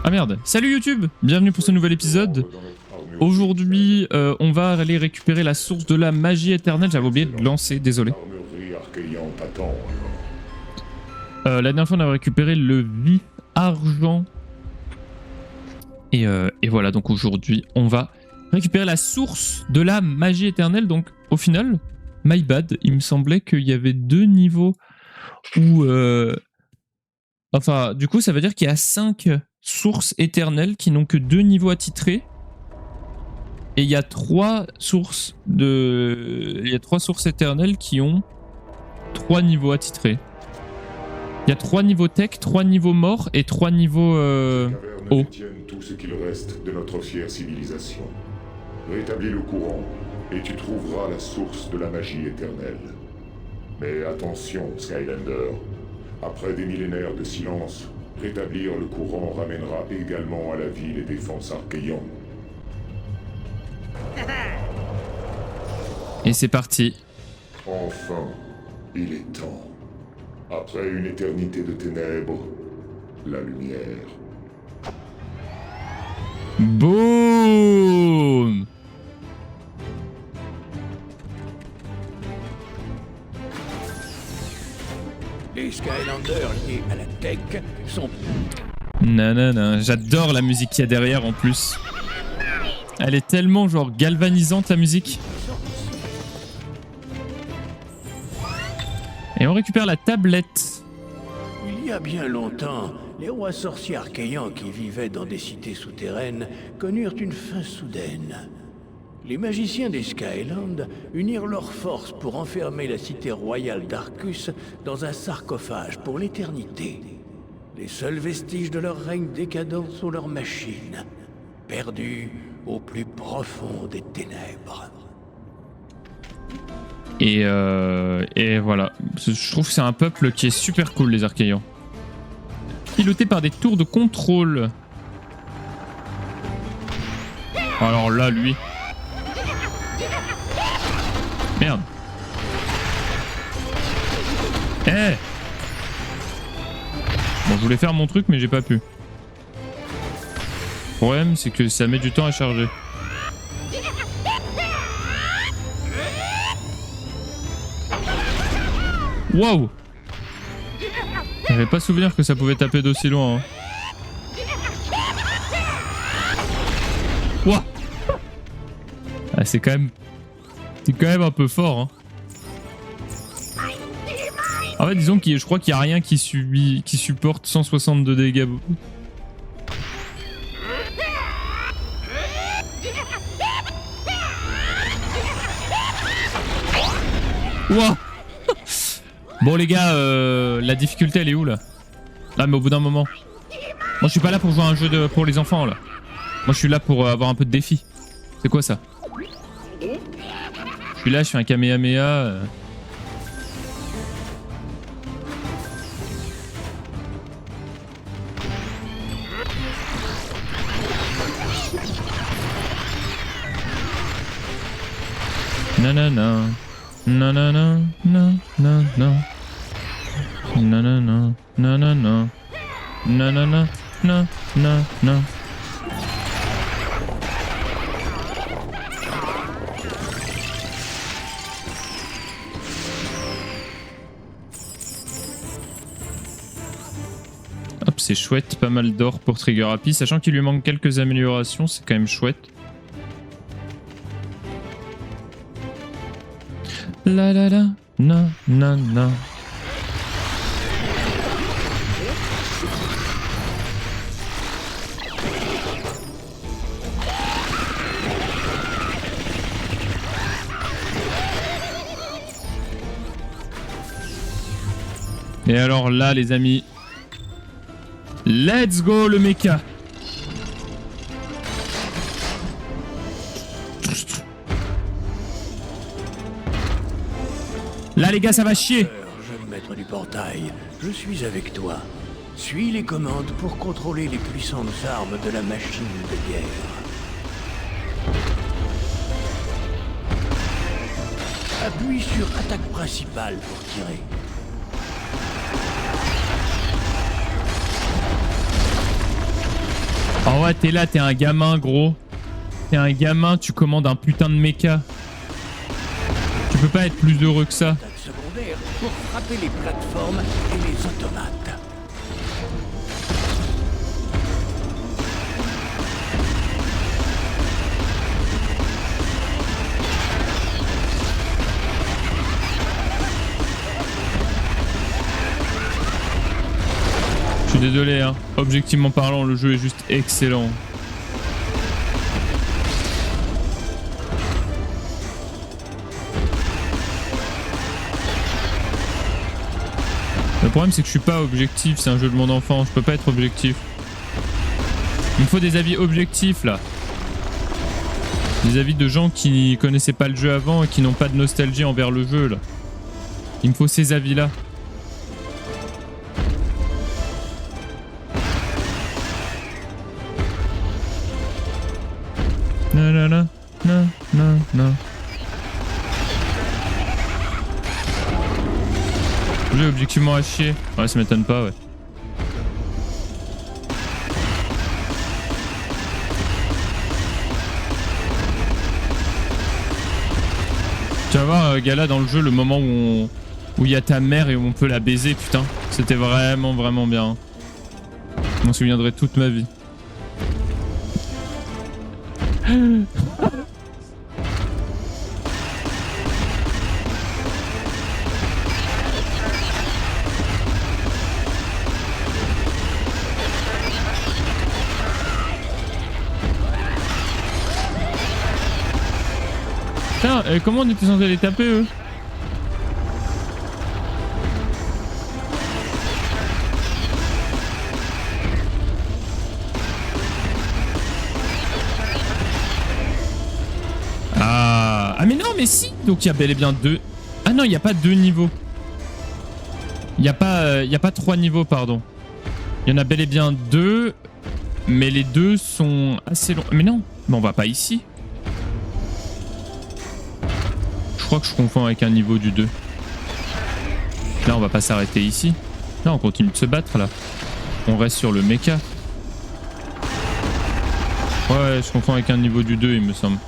Ah merde, salut YouTube, bienvenue pour ce nouvel épisode. Aujourd'hui, on va aller récupérer la source de la magie éternelle. J'avais oublié de lancer, désolé. La dernière fois, on avait récupéré le vif argent. Et voilà, donc aujourd'hui, on va récupérer la source de la magie éternelle. Donc, au final, my bad, il me semblait qu'il y avait 2 niveaux où... Enfin, du coup, ça veut dire qu'il y a 5 sources éternelles qui n'ont que 2 niveaux attitrés. Et il y a 3 sources éternelles qui ont 3 niveaux attitrés. Il y a 3 niveaux tech, 3 niveaux morts et 3 niveaux eau. Tout ce qu'il reste de notre fière civilisation. Rétablis le courant et tu trouveras la source de la magie éternelle. Mais attention, Skylander. Après des millénaires de silence, rétablir le courant ramènera également à la vie les défenses Archaeon. Et c'est parti. Enfin, il est temps. Après une éternité de ténèbres, la lumière. Boum! Les Skylanders liés à la tech sont... Nanana, j'adore la musique qu'il y a derrière en plus. Elle est tellement genre galvanisante la musique. Et on récupère la tablette. Il y a bien longtemps, les rois sorciers archéens qui vivaient dans des cités souterraines connurent une fin soudaine. Les magiciens des Skylands unirent leurs forces pour enfermer la cité royale d'Arcus dans un sarcophage pour l'éternité. Les seuls vestiges de leur règne décadent sont leurs machines, perdues au plus profond des ténèbres. Et voilà. Je trouve que c'est un peuple qui est super cool, les Archéens. Piloté par des tours de contrôle. Alors là, lui... Merde. Eh hey. Bon, je voulais faire mon truc, mais j'ai pas pu. Le problème, c'est que ça met du temps à charger. Waouh! J'avais pas souvenir que ça pouvait taper d'aussi loin. Hein. Waouh! Ah, c'est quand même un peu fort. Hein. En fait, disons que je crois qu'il n'y a rien qui supporte 162 dégâts. Waouh! Bon les gars, la difficulté elle est où là? Là mais au bout d'un moment. Moi je suis pas là pour jouer à un jeu pour les enfants là. Moi je suis là pour avoir un peu de défi. C'est quoi ça? Je suis là, je fais un Kamehameha. Nanana. Nanana. Nanana. Nanana. Nanana. Nanana. Nanana. Hop, c'est chouette, pas mal d'or pour Trigger Happy, sachant qu'il lui manque quelques améliorations, c'est quand même chouette. La la la, na na na. Et alors là, les amis, let's go le mecha. Là les gars, ça va chier. Jeune maître du portail, je suis avec toi. Suis les commandes pour contrôler les puissantes armes de la machine de guerre. Appuie sur attaque principale pour tirer. Oh ouais, t'es là, t'es un gamin, gros. T'es un gamin, tu commandes un putain de mecha. Tu peux pas être plus heureux que ça. Secondaire pour frapper les plateformes et les automates. Je suis désolé, hein. Objectivement parlant, le jeu est juste excellent. Le problème c'est que je suis pas objectif, c'est un jeu de mon enfant, je peux pas être objectif. Il me faut des avis objectifs là. Des avis de gens qui connaissaient pas le jeu avant et qui n'ont pas de nostalgie envers le jeu là. Il me faut ces avis là. Non non non non non non. Le jeu est objectivement à chier. Ouais, ça m'étonne pas, ouais. Tu vas voir, Gala, dans le jeu, le moment où il y a ta mère et où on peut la baiser, putain. C'était vraiment, vraiment bien. Je m'en souviendrai toute ma vie. Putain, comment on était censé les taper eux? Ah mais non, mais si. Donc il y a bel et bien deux. Ah non, il n'y a pas deux niveaux. Il n'y a pas trois niveaux, pardon. Il y en a bel et bien deux, mais les deux sont assez longs. Mais non, mais on va pas ici. Je crois que je confonds avec un niveau du 2. Là, on va pas s'arrêter ici. Là, on continue de se battre, là. On reste sur le mecha. Ouais, je confonds avec un niveau du 2, il me semble.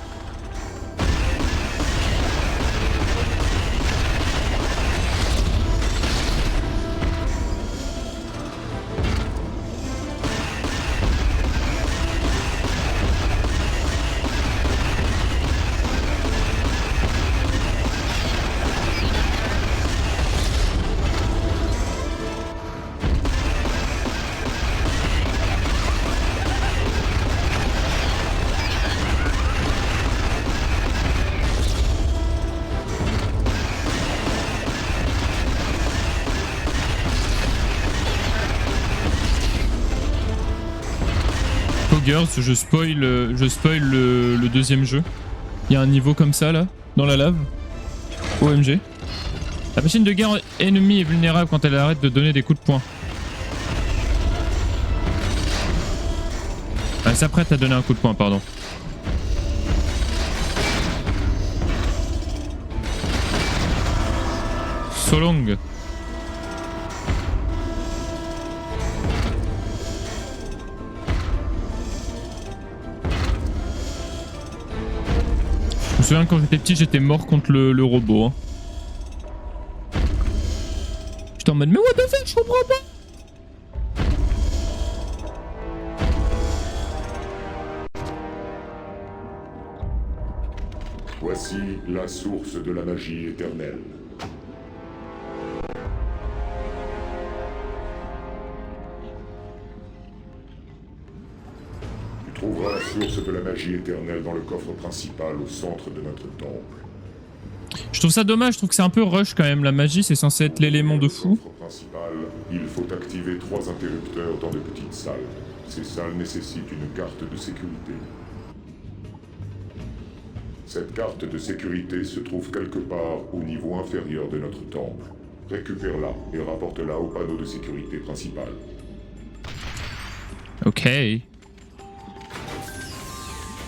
Je spoil le deuxième jeu. Il y a un niveau comme ça là, dans la lave. OMG. La machine de guerre ennemie est vulnérable quand elle arrête de donner des coups de poing. Elle s'apprête à donner un coup de poing, pardon. So long. Je me souviens quand j'étais petit, j'étais mort contre le robot. Hein. J'étais en mode, mais what the fuck, je comprends pas. Voici la source de la magie éternelle. Tu trouveras la source de la magie éternelle dans le coffre principal au centre de notre temple. Je trouve ça dommage, je trouve que c'est un peu rush quand même. La magie, c'est censé être l'élément de fou. Dans le coffre principal, il faut activer 3 interrupteurs dans de petites salles. Ces salles nécessitent une carte de sécurité. Cette carte de sécurité se trouve quelque part au niveau inférieur de notre temple. Récupère-la et rapporte-la au panneau de sécurité principal. Ok.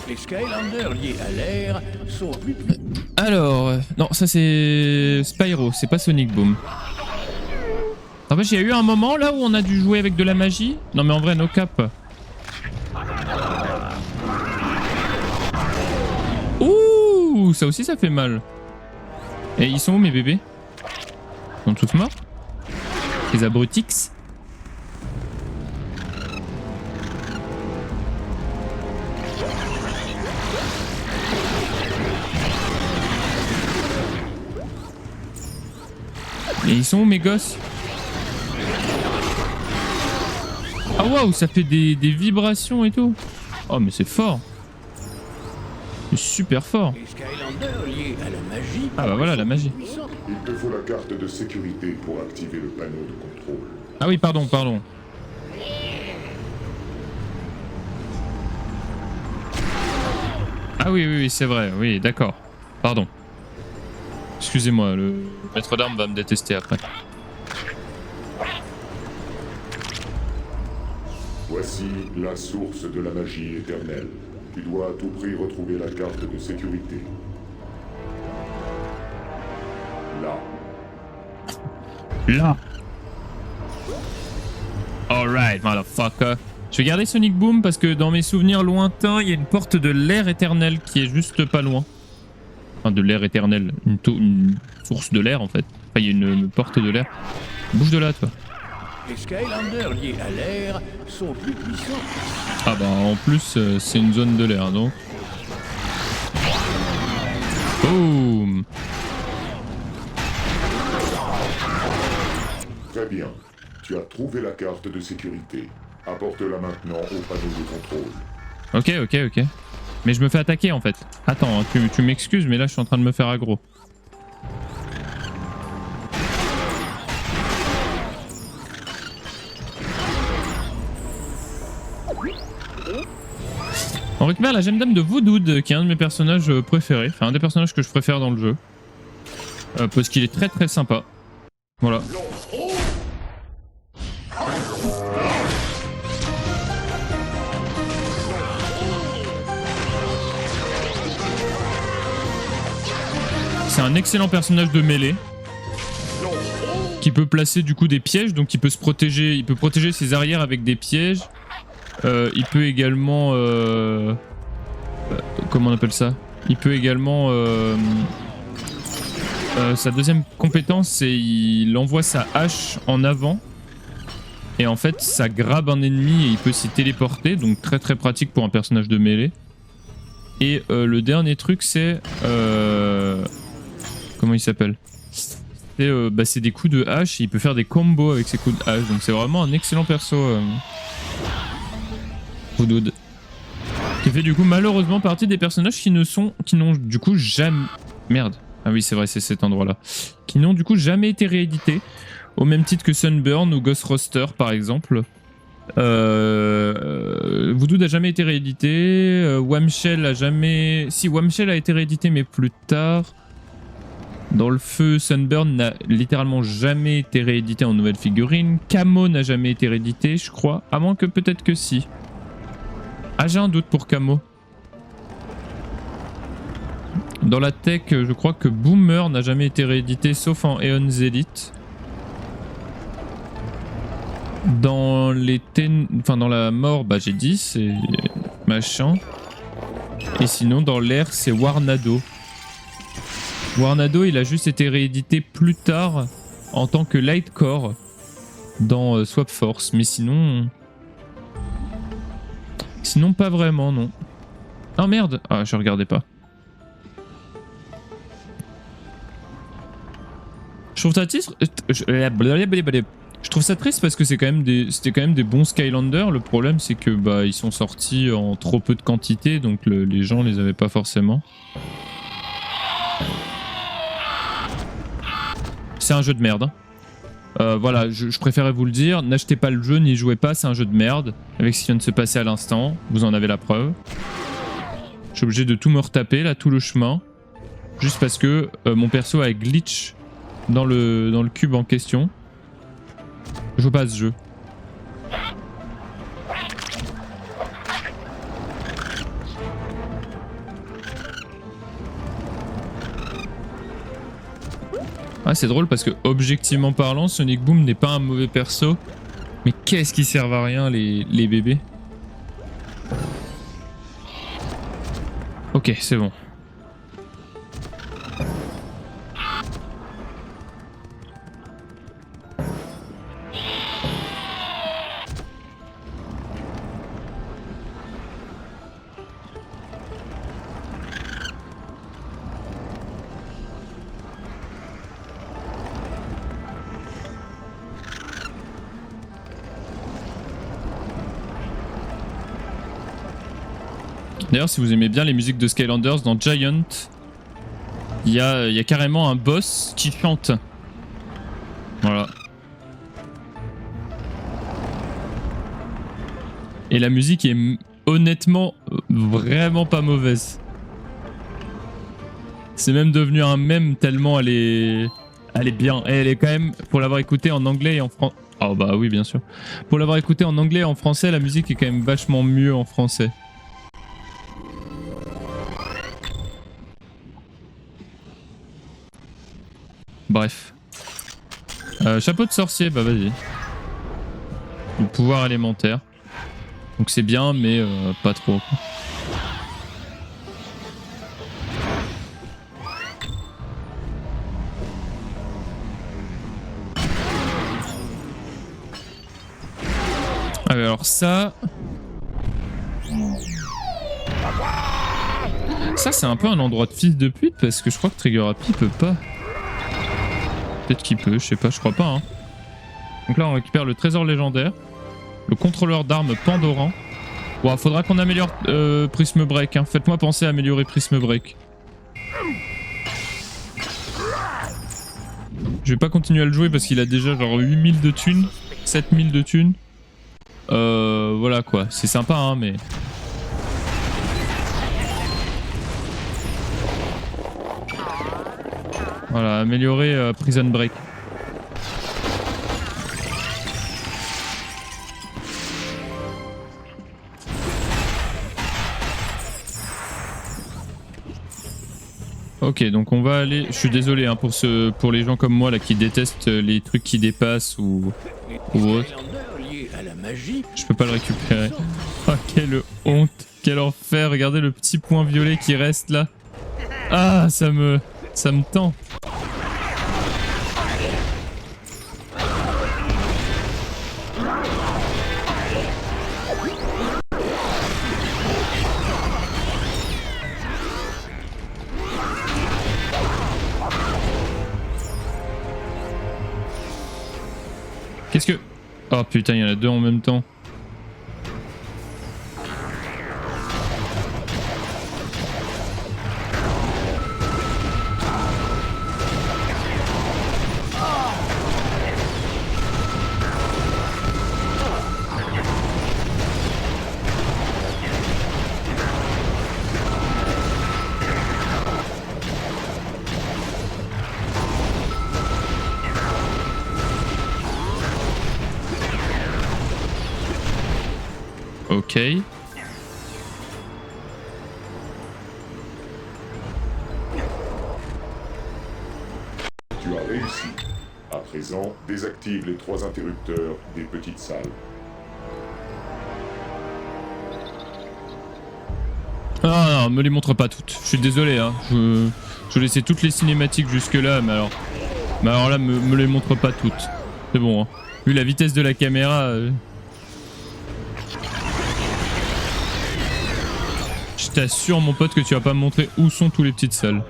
Les Skylanders liés à l'air sont plus... Alors, non, ça c'est Spyro, c'est pas Sonic Boom. En fait, il y a eu un moment là où on a dû jouer avec de la magie. Non mais en vrai, no cap. Ouh, ça aussi ça fait mal. Et ils sont où mes bébés? Ils sont tous morts? Les abrutix? Et ils sont où mes gosses? Ah waouh, ça fait des vibrations et tout. Oh mais c'est fort. C'est super fort. Les Skylanders liés à la magie. Ah bah voilà la magie. Puissants. Il te faut la carte de sécurité pour activer le panneau de contrôle. Ah oui pardon. Ah oui c'est vrai, oui d'accord. Pardon. Excusez-moi, le maître d'armes va me détester après. Voici la source de la magie éternelle. Tu dois à tout prix retrouver la carte de sécurité. Là. Là. Alright, motherfucker. Je vais garder Sonic Boom parce que dans mes souvenirs lointains, il y a une porte de l'air éternel qui est juste pas loin. Enfin, de l'air éternel. Une source de l'air en fait. Enfin, il y a une porte de l'air. Bouge de là, toi. Les Skylanders liés à l'air sont plus puissants. Ah bah en plus, c'est une zone de l'air donc. Boom. Très bien. Tu as trouvé la carte de sécurité. Apporte-la maintenant au panneau de contrôle. Ok. Mais je me fais attaquer en fait. Attends, tu m'excuses, mais là je suis en train de me faire aggro. On récupère la gemme d'âme de Voodood, qui est un de mes personnages préférés. Enfin, un des personnages que je préfère dans le jeu. Parce qu'il est très sympa. Voilà. C'est un excellent personnage de mêlée. Qui peut placer du coup des pièges, donc il peut se protéger. Il peut protéger ses arrières avec des pièges. Il peut également... comment on appelle ça? Il peut également... sa deuxième compétence, c'est il envoie sa hache en avant. Et en fait, ça grabe un ennemi et il peut s'y téléporter. Donc très pratique pour un personnage de mêlée. Et le dernier truc, c'est... comment il s'appelle? C'est des coups de hache et il peut faire des combos avec ses coups de hache. Donc c'est vraiment un excellent perso. Voodood. Qui fait du coup malheureusement partie des personnages qui n'ont du coup jamais... Merde. Ah oui c'est vrai, c'est cet endroit là. Qui n'ont du coup jamais été réédités. Au même titre que Sunburn ou Ghost Roster par exemple. Voodood a jamais été réédité. Wamshell a jamais... Si, Wamshell a été réédité mais plus tard. Dans le feu, Sunburn n'a littéralement jamais été réédité en nouvelle figurine. Camo n'a jamais été réédité, je crois. À moins que peut-être que si. Ah, j'ai un doute pour Camo. Dans la tech, je crois que Boomer n'a jamais été réédité, sauf en Aeon's Elite. Dans les enfin, dans la mort, bah j'ai dit, c'est machin. Et sinon, dans l'air, c'est Warnado. Warnado, il a juste été réédité plus tard en tant que Lightcore dans Swap Force, mais sinon... Sinon pas vraiment, non. Ah merde! Ah, je regardais pas. Je trouve ça triste... Je trouve ça triste parce que c'était quand même des bons Skylanders. Le problème, c'est que bah ils sont sortis en trop peu de quantité, donc les gens les avaient pas forcément. C'est un jeu de merde. Voilà, je préférais vous le dire. N'achetez pas le jeu, n'y jouez pas, c'est un jeu de merde. Avec ce qui vient de se passer à l'instant, vous en avez la preuve. Je suis obligé de tout me retaper, là, tout le chemin. Juste parce que mon perso a glitch dans le cube en question. Je joue pas à ce jeu. Ah, c'est drôle parce que objectivement parlant, Sonic Boom n'est pas un mauvais perso. Mais qu'est-ce qui servent à rien les bébés. Ok, c'est bon. D'ailleurs, si vous aimez bien les musiques de Skylanders, dans Giant, il y a carrément un boss qui chante. Voilà. Et la musique est honnêtement vraiment pas mauvaise. C'est même devenu un mème tellement elle est bien. Et elle est quand même, pour l'avoir écouté en anglais et en français... Oh bah oui, bien sûr. Pour l'avoir écouté en anglais et en français, la musique est quand même vachement mieux en français. Bref. Chapeau de sorcier, bah vas-y. Le pouvoir élémentaire. Donc c'est bien, mais pas trop. Quoi. Ah, alors ça... Ça c'est un peu un endroit de fils de pute parce que je crois que Trigger Happy peut pas. Peut-être qu'il peut, je sais pas, je crois pas. Hein. Donc là on récupère le trésor légendaire, le contrôleur d'armes Pandoran. Bon, faudra qu'on améliore Prism Break. Hein. Faites-moi penser à améliorer Prism Break. Je vais pas continuer à le jouer parce qu'il a déjà genre 8000 de thunes, 7000 de thunes. Voilà quoi, c'est sympa hein, mais... Voilà, améliorer Prison Break. Ok, donc on va aller... Je suis désolé hein, pour les gens comme moi là qui détestent les trucs qui dépassent ou autre. Je peux pas le récupérer. Oh, quelle honte, quel enfer. Regardez le petit point violet qui reste là. Ah, ça me tend. Qu'est-ce que... Oh putain, il y en a deux en même temps. Ok. Tu as réussi. À présent, désactive les 3 interrupteurs des petites salles. Ah non, me les montre pas toutes. Je suis désolé, hein. Je laissais toutes les cinématiques jusque là, mais alors là, me les montre pas toutes. C'est bon, hein. Vu la vitesse de la caméra... Je t'assure mon pote que tu vas pas me montrer où sont tous les petites salles.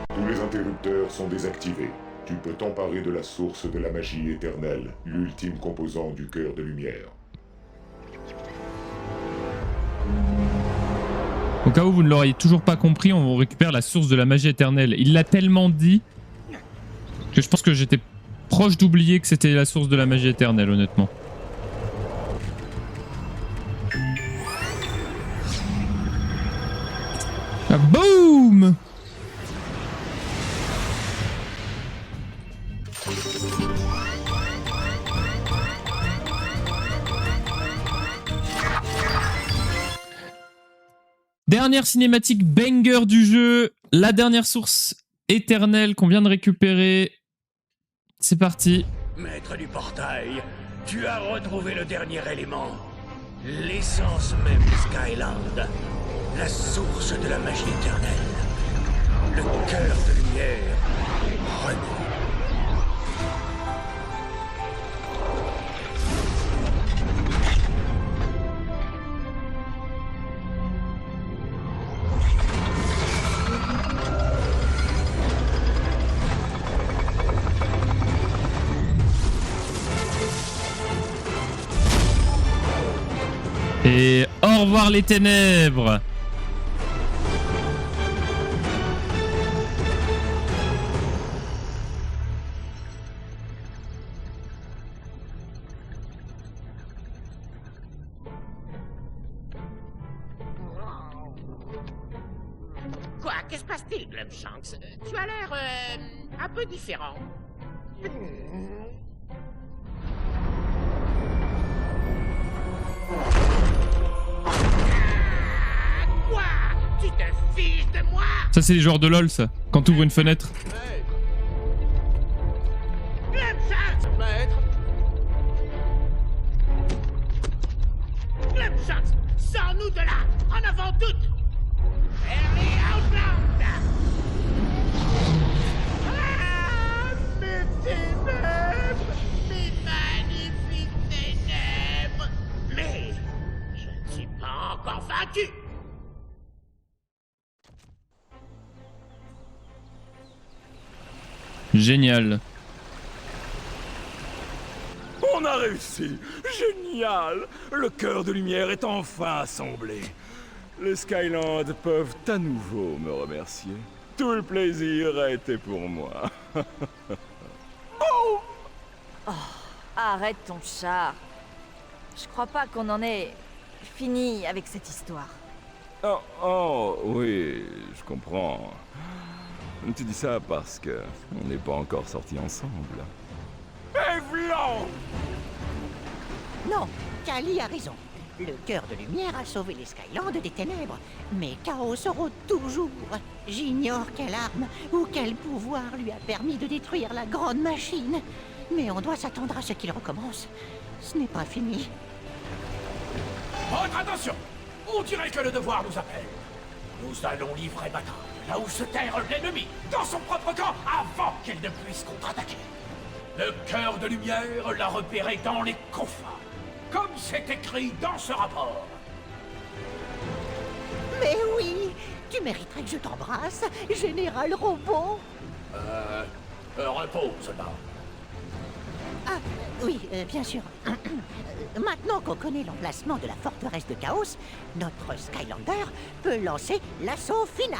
Tous les interrupteurs sont désactivés. Tu peux t'emparer de la source de la magie éternelle, l'ultime composant du cœur de lumière. Au cas où vous ne l'auriez toujours pas compris, on récupère la source de la magie éternelle. Il l'a tellement dit que je pense que j'étais proche d'oublier que c'était la source de la magie éternelle, honnêtement. Ah, boum! Dernière cinématique banger du jeu, la dernière source éternelle qu'on vient de récupérer. C'est parti. Maître du portail, tu as retrouvé le dernier élément. L'essence même de Skyland. La source de la magie éternelle. Le cœur de lumière. René. Et au revoir les ténèbres. Quoi? Que se passe-t-il, Glumshanks? Tu as l'air, un peu différent. Quoi? Tu te fiches de moi? Ça c'est les joueurs de LoL ça. Quand t'ouvres une fenêtre. Glumshanks, maître! Glumshanks, sors-nous de là! En avant toutes! Vers les Outlands! Ah, mes ténèbres! Mes magnifiques ténèbres! Mais je ne suis pas encore vaincu! Génial. On a réussi! Génial! Le cœur de lumière est enfin assemblé. Les Skylands peuvent à nouveau me remercier. Tout le plaisir a été pour moi. Arrête ton char. Je crois pas qu'on en ait fini avec cette histoire. Oh, oui, je comprends. Tu dis ça parce que on n'est pas encore sortis ensemble. Et vlan! Non, Kali a raison. Le cœur de lumière a sauvé les Skylands des ténèbres, mais Chaos rôde toujours. J'ignore quelle arme ou quel pouvoir lui a permis de détruire la grande machine. Mais on doit s'attendre à ce qu'il recommence. Ce n'est pas fini. Votre attention! On dirait que le devoir nous appelle. Nous allons livrer bataille, là où se terre l'ennemi, dans son propre camp, avant qu'il ne puisse contre-attaquer. Le cœur de lumière l'a repéré dans les confins, comme c'est écrit dans ce rapport. Mais oui, tu mériterais que je t'embrasse, Général Robot. Repose là. Ah, oui, bien sûr. Maintenant qu'on connaît l'emplacement de la forteresse de Chaos, notre Skylander peut lancer l'assaut final.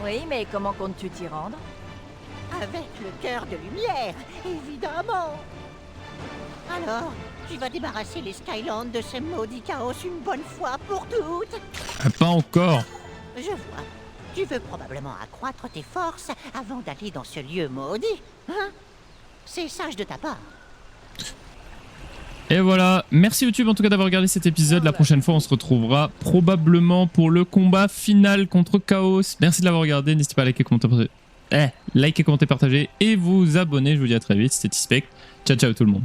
Oui, mais comment comptes-tu t'y rendre? Avec le cœur de lumière, évidemment. Alors, tu vas débarrasser les Skylands de ce maudit Chaos une bonne fois pour toutes. Ah, pas encore. Je vois. Tu veux probablement accroître tes forces avant d'aller dans ce lieu maudit, hein? C'est sage de ta part. Et voilà, merci YouTube en tout cas d'avoir regardé cet épisode. La prochaine fois on se retrouvera probablement pour le combat final contre Chaos. Merci de l'avoir regardé, n'hésitez pas à liker, commenter, partager et vous abonner. Je vous dis à très vite, c'était Tispec. Ciao ciao tout le monde.